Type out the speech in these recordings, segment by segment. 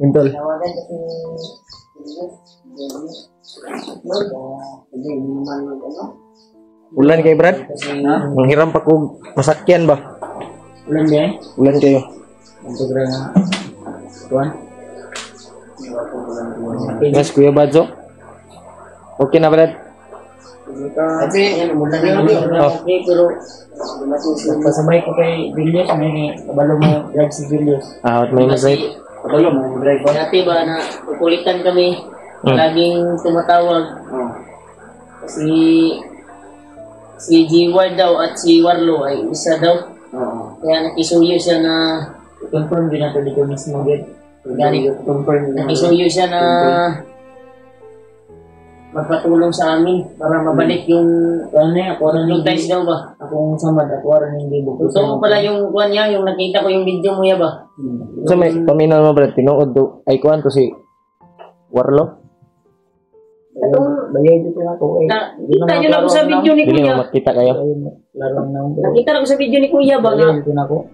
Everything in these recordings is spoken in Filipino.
Intol. Ulan kayo, Brad? Manghiram pa ko masakyan ba? Ulan ba? Ulan kayo. Untuk na tuan. Yes, Kuya Badzo. Okay na, Brad? Tapi mudah okay, pero pasabay ko kay Julius, may kabalo mo drive si Julius. May masay. Kabalo mo drive. Dati ba na kukulitan kami, laging tumatawag. Si G-Ward daw at si Warlo ay isa daw. Kaya nakisuyo siya na confirm din nato dito mismo din. Nakisuyo siya na magpatulong sa amin para mabalik yung yung ties daw ba? Akong samad at waran hindi buko. Ito pala yung kuan niya, yung nakita ko yung video mo ya ba? So may paminaw mo, Brad, tinuod do ay kuan to si Warlo. Itong bayay dito na ko. Kita nyo na ko sa video ni Dili Kuya. mo makita kayo. Nakita na ko sa video ni Kuya ba nga? Dito na ko.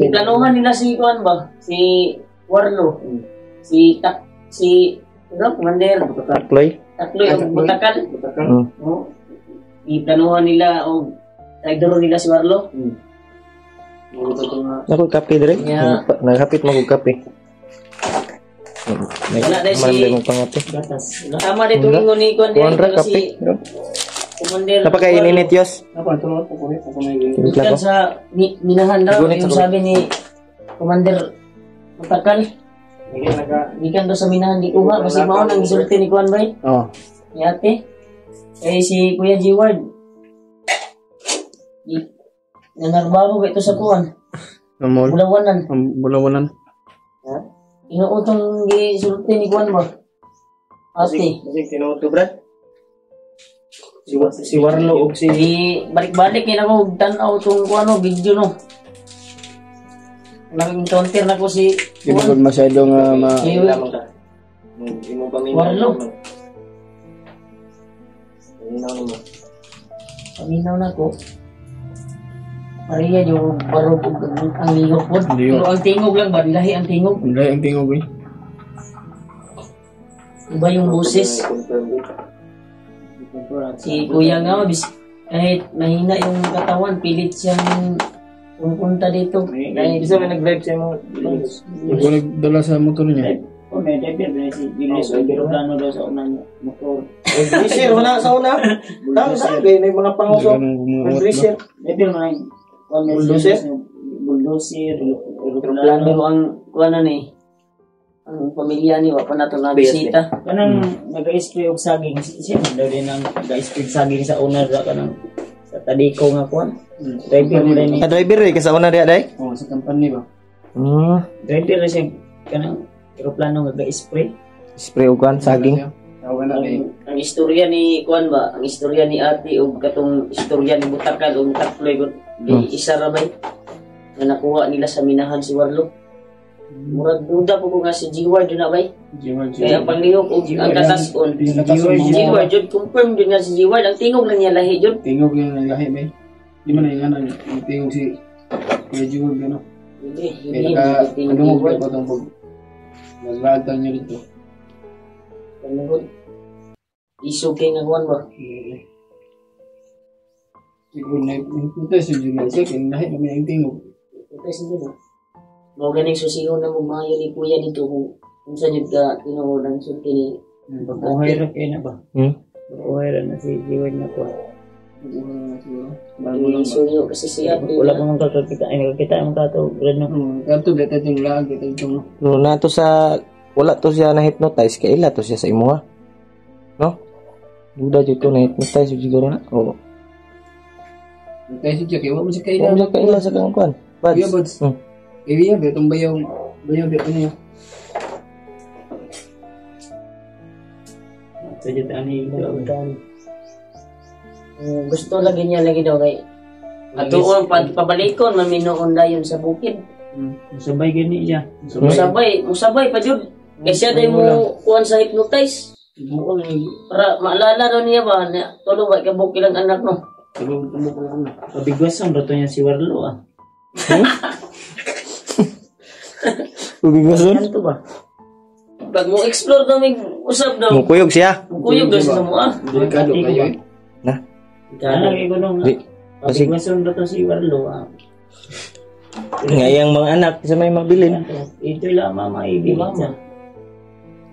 Iplanuhan nila si kuan ba? Si Warlo. Si Commander Takloy. ang Butakal. Iplanuhan nila o nagdaro nila si Warlo. Ako kape dire. Nagkapit mo ko kape. Wala dahil si tama dito ingon ni kuan Kuandra kape. Commander. Napakain init yos. Ikan sa minahan daw yung sabi ni Commander Butakal. Ikan daw sa minahan di kuha kasi mao nang gisulti ni kuan bay. Ni ate. Si Kuya G-Ward. Nanarbaho ba ito sa kuan? Bulawanan. Inuutong gisulti ni kuan ba? Ate. Tinuod Brad. Si Warlo og si balik-balik kay nako tan-aw tong kuano video no. Nag-encounter na ko si di ba masyadong Warlo. Paminaw na ko. Maria yung barog ang lingog po. Pero ang tingog lang ba? Lahi ang tingog. Lahi ang tingog eh. Iba yung boses. Si Kuya nga, kahit mahina yung katawan, pilit siyang pumunta dito. Bisa may nag-live siya mo. Ikaw nagdala sa motor niya? May driver si Julius. Pero plano daw sa unang motor. Grisher, wala sa una. Tama sabi, may mga panguso. Grisher. Driver man. Bulldozer. Plano mo ang kuwanan eh. Ang pamilya ni Wapa na ito na bisita. Kanang nag-spray og saging. Siya daw din ang nag-spray saging sa owner kanang sa Tadiko nga kuwan. Driver mo din. Driver eh, kasi una dia day? Oo, sa company ba? Driver na siya kanang aeroplano nag-spray. Spray og kuwan, saging. Ang istorya ni kuwan ba? Ang istorya ni ate o katong istorya ni Butakal o Takloy di isa ra bay na nakuha nila sa minahan si Warlo. Murag duda po ko nga si G-Ward na bay. Kaya paglihok og ang katason. G-Ward jud confirm jud nga si G-Ward ang tingog lang niya lahi jud. Tingog lang ang lahi bay. Di man nga nang tingog si G-Ward gano. Hindi tingog pa tong pag naglagtan niya dito. Panugod. Isugay nga kuwan ba? Siguro na ito si Julius kaya lahi na may ang tingog. Ito si Julius. Mga ganing susigaw na mumayo ni Kuya dito kung saan yun ka tinuod ang sulti ni Buhay ra kayo na ba? Buhay ra na si G-Ward na kuwan. Bago lang suyo kasi siya wala pa mong kakakita ay nakakita mong tato Kanto dito yung lag dito yung no nato sa wala to siya na hypnotize kay ila to siya sa imo ha. No? Duda jud ko na hypnotize siguro na. Oo. Hypnotize jud kay wa mo siya kaila sa kang kuan. Buds. Iya ba itong bayaw dito niya. Sajud ani gusto lagi niya lagi daw kay atuon pabalikon maminoon dayon sa bukid. Musabay gani siya. Musabay pa jud. Kay siya day mo kuan sa hypnotize. Para maalala daw niya ba na tulong kay kabuk ilang anak no. Pabigwasan ba ito niya si Warlo ah? Ubigwason? Ano to ba? Pag mo explore daw may usap daw. Mukuyog siya. Kuyog daw sa mo ah. Delikado kayo eh. Na? Kaya ko nung Di. Kasi pabigwasan ba ito si Warlo ah? ngayang mga anak sa may mabilin. Ito lang mama ibigay siya.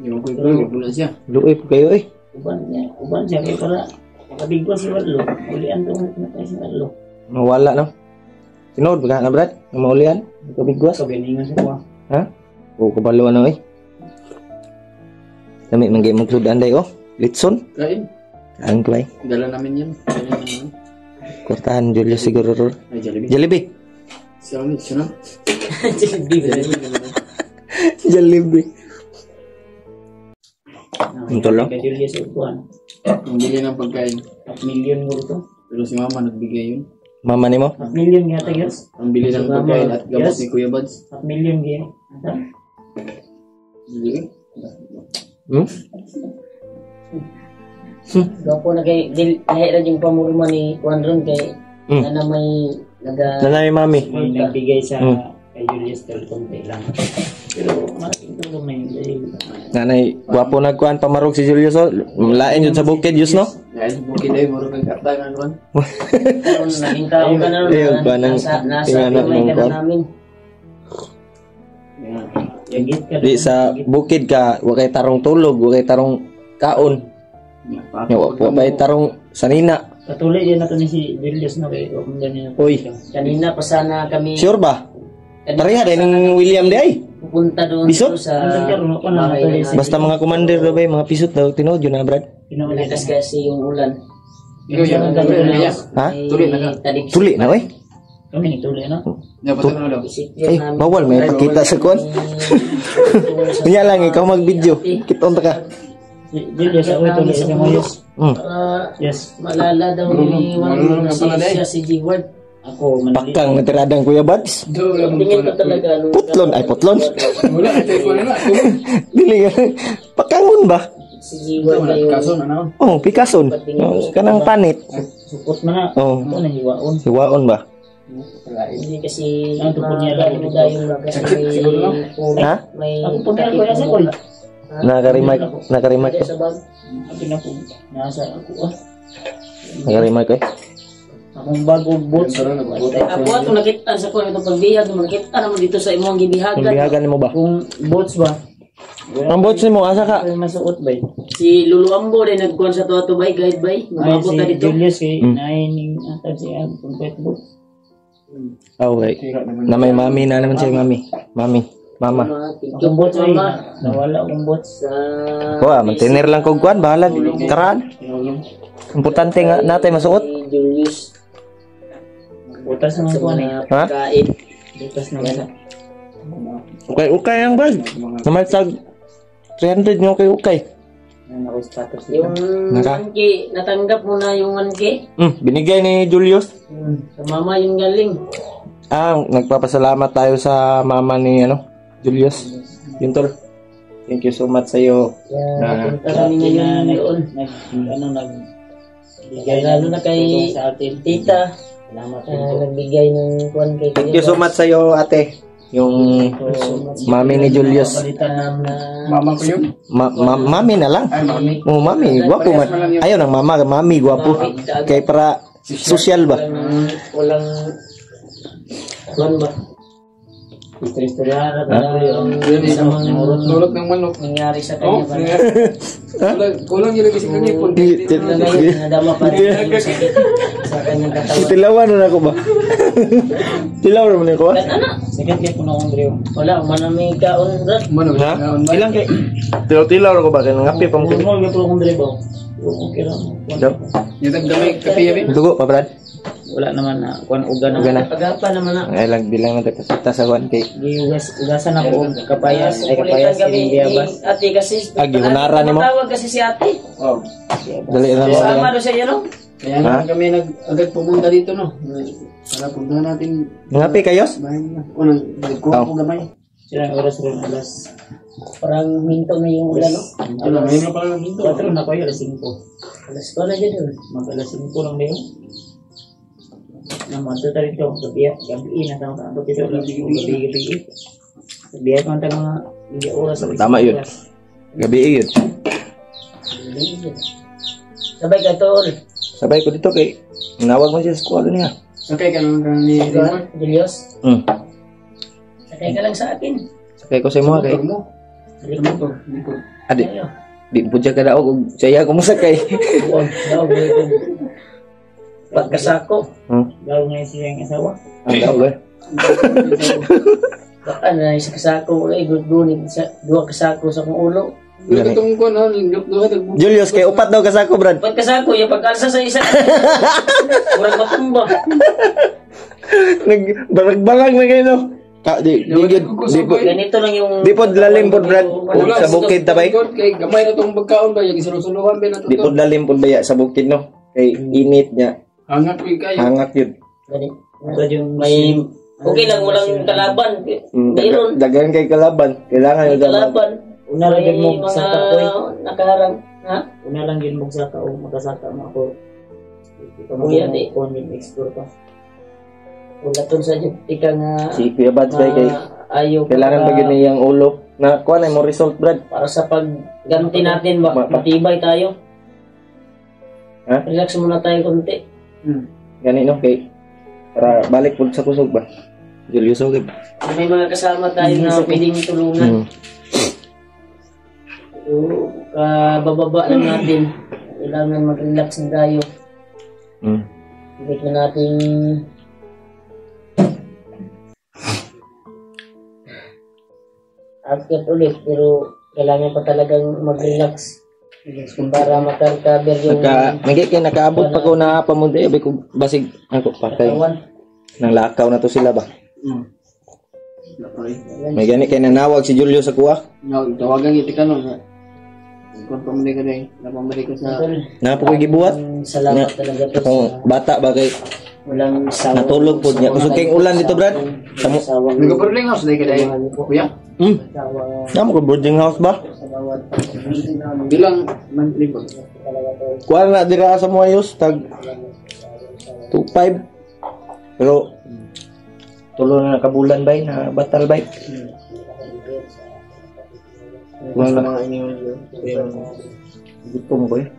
Yung kuy na siya. Luoy po kayo eh. Uban siya kaya para pabigwas si Warlo. Ulian daw na tayo si Warlo. Mawala no. Tinood ba na brad? Maulian? Kabigwas. Kabiningan siya ko ah. Ha? O kabaluan na eh. Dami manggay magsudan day oh. Litson. Kain. Ang kuy. Dala namin yan. Dala namin. Kortahan Julius siguro. Ay, Jollibee. Jollibee. Siya na. Jollibee. Ito lang. Kay Julius Utuan. Ang bili ng pagkain. 5,000,000 mo ito. Pero si mama nagbigay yun. Mama ni mo? 5,000,000 nga tagas. Ang bili ng pagkain at gamot ni Kuya Buds. 5,000,000 nga. Bili. Hmm? Doon po na kay lahira yung pamurma ni Juan ron kay na may Nanay mami. may nagbigay sa kay Julius Telconte lang. Pero malaking tulong na yun dahil Nanay, gwapo nagkuhan pamarog si Julius oh. Lain yun sa bukid, Diyos no? Dahil sa bukid ay muro kang kartangan ron. karon naging tao ka na ron. Ayun, ba nang Nasa tingnan may ng ka kon. na namin. Yagit ka. Di sa bukid ka, wa kay tarong tulog, wa kay tarong kaon. Wa pa tarong sanina. Patuloy din nato ni si Julius no kay kung ganyan. Uy, Kanina pa sana kami sure ba? Pareha din ng William di ay. pupunta doon Bisot? sa bahay na Basta mga commander daw ba, mga pisot daw, tinood yun na Brad. Pinakas kasi yung ulan. Ikaw yan. Tuloy na yan. Ha? Tuloy na ka. Tuli na oy. Kami ni tuloy no. Yan, patay na daw. Ay, bawal may pakita sa kon. Kanya lang ikaw mag-video. Kiton ta ka. Julius ako tuloy sa Moyos. Yes. Malala daw ni Marunong ka pala, siya si G-Word. Ako manali. Pakang natiradang Kuya Buds. Tingin ko talaga nung Putlon, ay putlon. Wala, ito ko na. Dili nga. Pakangon ba? si G-Word na yung Kaso na naman. Oh, Picason. Oh, kanang panit. supot man na. Oh, Ito na hiwaon. hiwaon ba? Hindi kasi ang tupon niya lang yung kasi may Ha? may ako po meron ko sa kol. Nakarimark ko. Sa bag. Abi na po. Nasa ako ah. Nakarimark ko eh. Akong bagong boots. Ako ato nakita sa kol itong pagbihag nakita naman dito sa imong Kung gibihagan. bihagan mo ba? Kung boots ba? Ang bots mo, asa ka? Ay masuot ba? Si Luluambo din nagkuhan sa tuwa bay guide bay. Mabot na dito. Julius kay nain atag siya kung pwede boot. Oh, wait. Na may mami na naman siya, mami. Mama. Ang bots ay nawala akong bots sa Kuha, mantinir lang kong kuhan. Bahala, karaan. Importante nga natin masuot. si Julius. Butas naman ko na Ha? kain. Butas naman na. Okay ang bag. Naman tag 300 nyo okay. Ano ko status yung Naka? 1K, natanggap mo na yung 1K? Binigay ni Julius. Sa mama yung galing. Nagpapasalamat tayo sa mama ni Julius. Yun tol. Thank you so much sa iyo. Kaya punta kami ngayon doon. Lalo na kay tita. Nagbigay ng kuwan kay Thank you so much sa iyo, ate. Yung mami ni Julius. Mama ko yun. Mami na lang. Ay, mami. Oh, mami, gwapo man. Ayaw ng mami, gwapo. Kay para social ba? Walang kuwan ba? Istorya-istorya na yung isang mga Nulog ng manok. nangyari sa Oh, kanya. kulang yun kasi kanya po. Nadama pa rin yung sakit sa kanyang katawan. Tilawan na ako ba? Tilawan mo na ako ba? Sakit kaya po na akong driyo. Wala, manamig kaon rat. Manok. Ha? Ilang kay? Tilaw ako ba? Kaya ngapi pang Kung mo akong driyo. Okay lang. Yung tagdamay kape yun. Dugo pa, Brad? Wala naman na kuan uga na. Pagapa naman na. Ay lang bilang natin pasita sa kuan kay. Ugasan ako kapayas ay kapayas ni Biabas. Ate kasi hunara nimo. Tawag kasi si ate. Oh. Dali na mo. Sama do siya no. Kaya naman kami agad pumunta dito, no? Para punta natin. Ngapi kayo? Unang nagkuha po gamay. Silang oras rin alas. Parang minto na yung ulan no. Ano, ngayon na pala ng hinto. 4 na kayo alas 5. Alas ko na dyan. Mag alas 5 lang na yun. Naman ito tayo ito. Gabi na tayo sa ito. Gabi. Biya ko ang mga hindi oras. Tama yun. Gabi yun. Sabay ka tol. Sabay ko dito kay nawag mo siya sa kuha niya. Sakay ka naman ni Raymond. Julius. Sakay ka lang sa akin. Sakay ko sa mo kay. Motor. Adi. Di po siya kadaog og saya ko mo sakay. Pagkasako. Daw nga siya ang asawa. Ang daw eh. Baka na isa kasako ay gudgunin sa duha kasako sa kong ulo. Dito itong ko na, Julius, kay upat daw kasako, Brad. Pagkasako, yung pagkalsa sa isa. Murag matumba. Nagbarag-barag na kayo, no? Ganito lang yung... Di po lalim po, Brad. Sa bukid, tabay. Kay gamay na itong pagkaon ba, yung isurusuluhan ba na ito. Di po lalim po ba sa bukid, no? Kay init niya. Hangat ko kayo. Hangat yun. May... Okay lang, walang kalaban. Mayroon. Dagan kay kalaban. Kailangan yung kalaban. Una lang yun mo sa kapoy. Nakaharang. Ha? Una lang yun mo sa ka o makasaka mo ako. Ito mo Kuya, di. kung explore pa. Wala tun sa tika nga... Si Kuya Bads ba kay ayaw kailangan ba yun yung ulo? Na kuha na mo result, Brad. para sa pagganti natin ba? Matibay tayo. Ha? Relax muna tayo konti. Gani, no? Kay para balik po sa kusog ba? Julius, okay. May mga kasama tayo na pwedeng tulungan. So, kabababa lang natin. Kailangan mag-relax na tayo. Hindi na natin akit ulit, pero kailangan pa talagang mag-relax para maka-recover yung nakaabot pa ko na pamundi. Abi ko basig ako patay. Nang lakaw na to sila ba? May gani kay nanawag si Julio sa kuha. Tawagan iti ka nun. Kung pamili ka rin, napamili ko sa... Napo ko gibuhat. Salamat talaga po Akong bata ba kay walang sawa. natulog po niya. Kusog kayong ulan dito, Brad. Nag-boarding house na ka dahil. Kuya? Damo ko boarding house ba? Bilang monthly ba? Kuha na dira sa mga ayos. Tag 2.5. Pero tulo na nakabulan ba na batal ba? Wala mga gutom ko eh.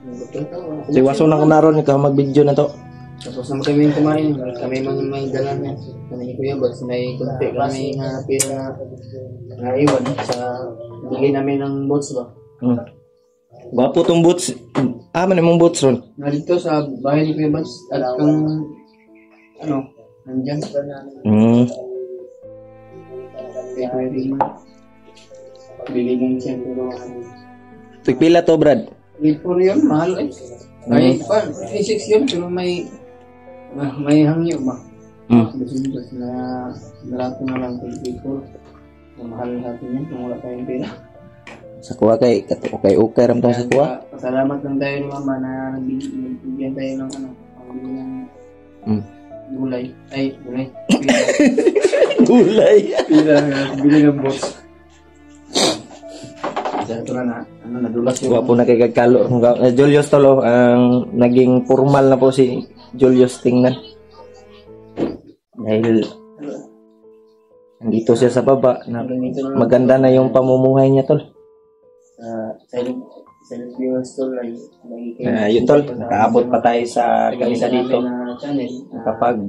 Siwaso na ko naroon ikaw mag-video na to. Tapos naman kami kumain, kami may dala niya. Kami ni Kuya Bads, may kunti kami na pira na iwan sa bigay namin ng boats ba. Gwapo tong boots. Man imong boots ron. Nandito sa bahay ni Kuya Bads, at kang nandyan. Kaya Kuya Raymond. Biligyan siya pero Pila to, Brad? Ipor yun, mahal eh. Ay, 6 yun, pero may hangyo ba? Business na nalato na lang kay Ipor. Mahal natin yan kung wala tayong pera. Sa kuha kay okay ram to sa kuha. Pasalamat lang tayo ni Mama na nagbigyan tayo ng pambili ng gulay. Ay, gulay. Gulay. Pila na bili ng boss. Ito na nadulas yung... Gwapo na kay Kagkalo. Julius Tolo, ang naging formal na po si Julius tingnan. Dahil nandito siya sa baba. Maganda na yung pamumuhay niya, Tol. Silent viewers Tol ay yun, Tol. Nakaabot pa tayo sa kanisa dito. Kapag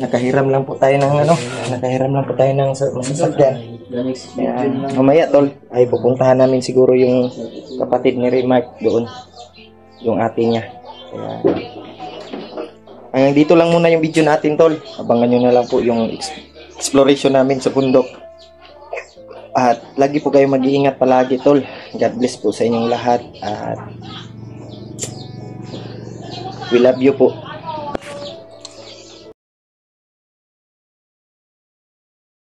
nakahiram lang po tayo ng masasakyan. Mamaya, Tol, ay pupuntahan namin siguro yung kapatid ni Remark doon, yung ate niya. Kaya dito lang muna yung video natin, Tol. Abangan nyo na lang po yung exploration namin sa bundok. At lagi po kayo mag-iingat palagi, Tol. God bless po sa inyong lahat. At we love you po.